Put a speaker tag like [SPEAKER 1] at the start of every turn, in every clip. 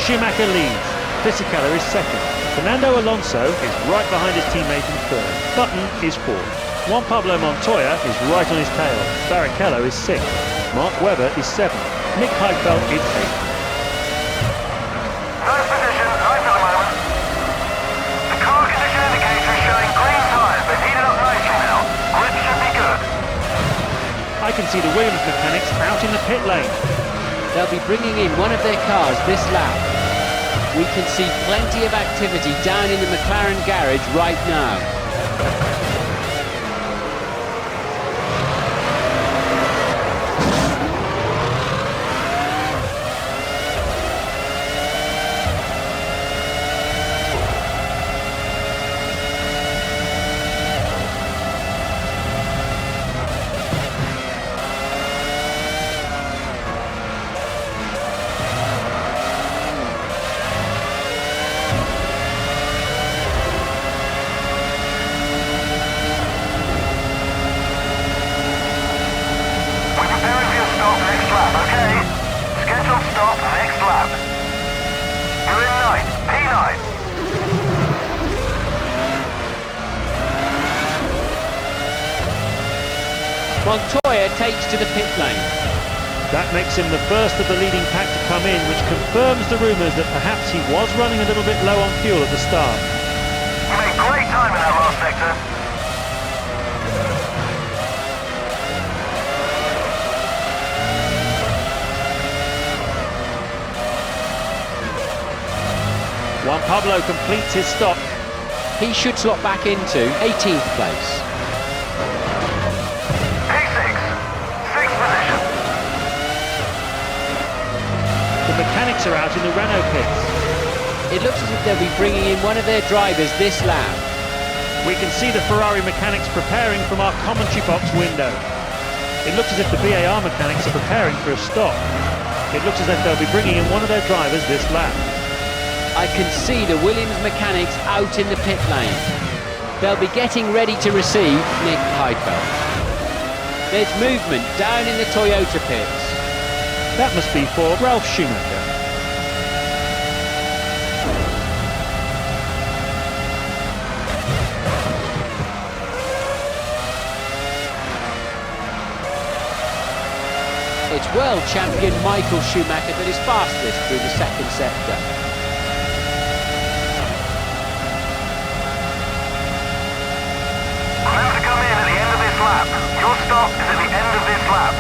[SPEAKER 1] Schumacher leads. Fisichella is second. Fernando Alonso is right behind his teammate in third. Button is fourth. Juan Pablo Montoya is right on his tail. Barrichello is sixth. Mark Webber is seventh. Nick Heidfeld is eighth.
[SPEAKER 2] Nice position, nice at the moment. The car condition indicator is showing green tyres. They've heated up nicely now. Grip should be good.
[SPEAKER 1] I can see the Williams mechanics out in the pit lane.
[SPEAKER 3] They'll be bringing in one of their cars this lap. We can see plenty of activity down in the McLaren garage right now. Montoya takes to the pit lane.
[SPEAKER 1] That makes him the first of the leading pack to come in, which confirms the rumours that perhaps he was running a little bit low on fuel at the start.
[SPEAKER 2] You made great time in that last sector.
[SPEAKER 1] Juan Pablo completes his stop.
[SPEAKER 3] He should slot back into 18th place.
[SPEAKER 1] The mechanics are out in the Renault pits.
[SPEAKER 3] It looks as if they'll be bringing in one of their drivers this lap.
[SPEAKER 1] We can see the Ferrari mechanics preparing from our commentary box window. It looks as if the VAR mechanics are preparing for a stop. It looks as if they'll be bringing in one of their drivers this lap.
[SPEAKER 3] I can see the Williams mechanics out in the pit lane. They'll be getting ready to receive Nick Heidfeld. There's movement down in the Toyota pits.
[SPEAKER 1] That must be for Ralf Schumacher.
[SPEAKER 3] It's world champion Michael Schumacher that is fastest through the second sector.
[SPEAKER 2] Remember to come in at the end of this lap. Your stop is at the end of this lap.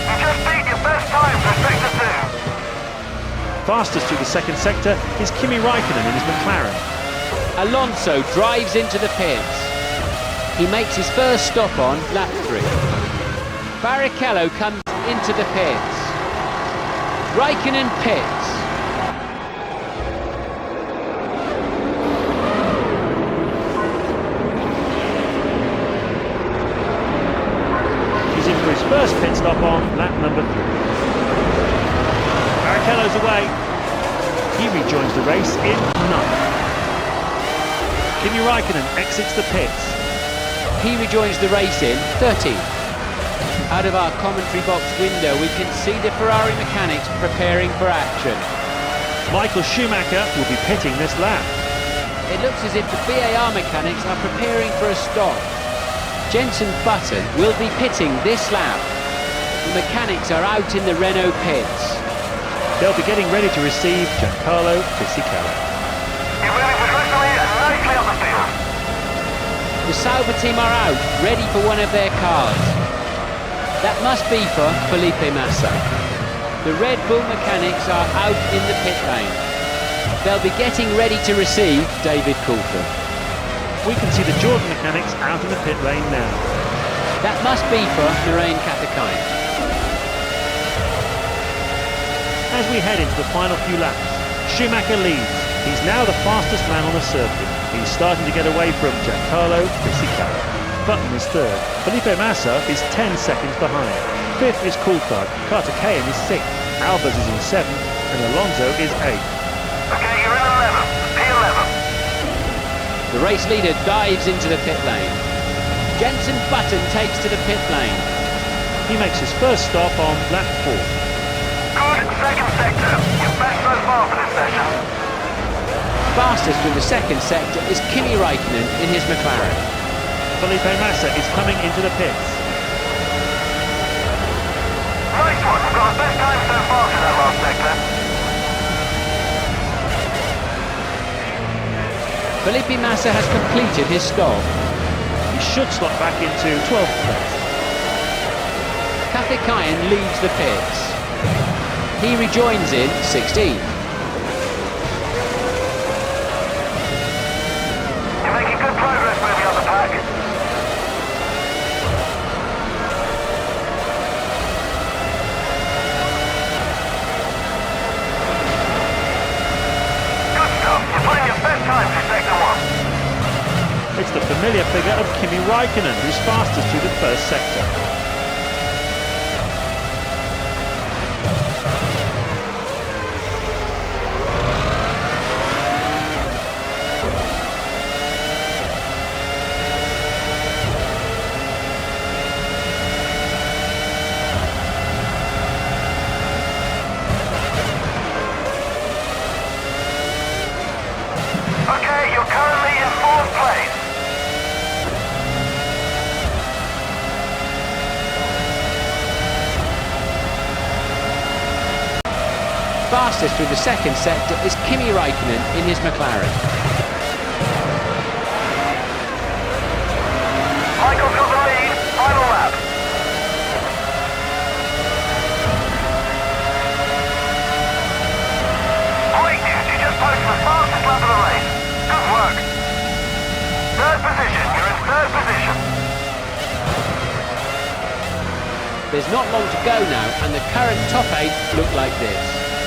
[SPEAKER 2] You just beat your best time for sector 2.
[SPEAKER 1] Fastest through the second sector is Kimi Raikkonen in his McLaren.
[SPEAKER 3] Alonso drives into the pits. He makes his first stop on lap 3. Barrichello comes into the pits. Raikkonen pits.
[SPEAKER 1] He's in for his first pit stop on lap number 3. Barrichello's away. He rejoins the race in 9th. Kimi Raikkonen exits the pits.
[SPEAKER 3] He rejoins the race in 13th. Out of our commentary box window, we can see the Ferrari mechanics preparing for action.
[SPEAKER 1] Michael Schumacher will be pitting this lap.
[SPEAKER 3] It looks as if the VAR mechanics are preparing for a stop. Jenson Button will be pitting this lap. The mechanics are out in the Renault pits.
[SPEAKER 1] They'll be getting ready to receive Giancarlo Fisichella.
[SPEAKER 2] You're moving progressively and nicely up the field.
[SPEAKER 3] The Sauber team are out, ready for one of their cars. That must be for Felipe Massa. The Red Bull mechanics are out in the pit lane. They'll be getting ready to receive David Coulthard.
[SPEAKER 1] We can see the Jordan mechanics out in the pit lane now.
[SPEAKER 3] That must be for Narain Katakine.
[SPEAKER 1] As we head into the final few laps, Schumacher leads. He's now the fastest man on the circuit. He's starting to get away from Giancarlo Fisichella. Button is third. Felipe Massa is 10 seconds behind. Fifth is Coulthard. Katakine is sixth. Albers is in seventh, and Alonso is eighth.
[SPEAKER 2] Okay, you're in 11th. P11.
[SPEAKER 3] The race leader dives into the pit lane. Jenson Button takes to the pit lane.
[SPEAKER 1] He makes his first stop on lap 4.
[SPEAKER 2] Good second sector. Your best so far for this session?
[SPEAKER 3] Fastest through the second sector is Kimi Raikkonen in his McLaren.
[SPEAKER 1] Felipe Massa is coming into the pits.
[SPEAKER 2] Nice one, we've got the best time so far through that last sector.
[SPEAKER 3] Felipe Massa has completed his stop.
[SPEAKER 1] He should slot back into 12th place.
[SPEAKER 3] Kafikayan leaves the pits. He rejoins in 16th.
[SPEAKER 2] You're making good progress moving up the pack. Good stuff, you're putting your best time through sector 1.
[SPEAKER 1] It's the familiar figure of Kimi Raikkonen, who's fastest through the first sector.
[SPEAKER 2] Okay, you're currently in 4th place.
[SPEAKER 3] Fastest through the second sector is Kimi Raikkonen in his McLaren.
[SPEAKER 2] Michael's got the lead, final lap. Great news, you just posted the fastest lap of the race. Good work. 3rd position, you're in 3rd position.
[SPEAKER 3] There's not long to go now, and the current top 8 look like this.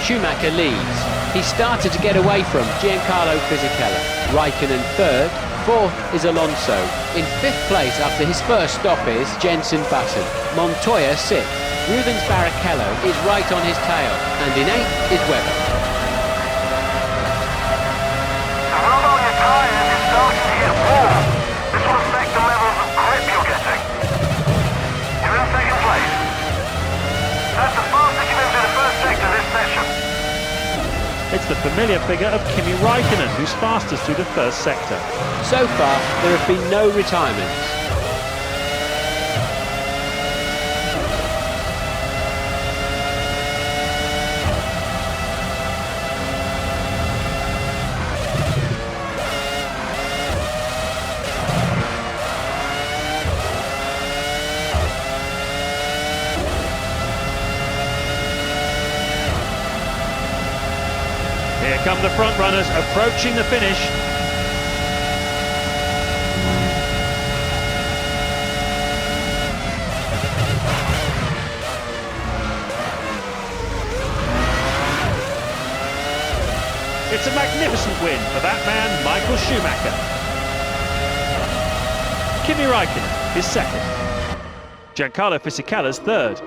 [SPEAKER 3] Schumacher leads. He started to get away from Giancarlo Fisichella. Raikkonen 3rd. 4th is Alonso. In 5th place after his first stop is Jenson Button. Montoya 6th. Rubens Barrichello is right on his tail. And in 8th is Webber.
[SPEAKER 2] The rub on your tyres is starting to get warm. This will affect the levels of grip you're getting. You're in 2nd place. That's the fastest you've been through the first sector this session.
[SPEAKER 1] It's the familiar figure of Kimi Raikkonen, who's fastest through the first sector.
[SPEAKER 3] So far, there have been no retirements.
[SPEAKER 1] Here come the front runners approaching the finish. It's a magnificent win for that man, Michael Schumacher. Kimi Raikkonen is 2nd. Giancarlo Fisichella's 3rd.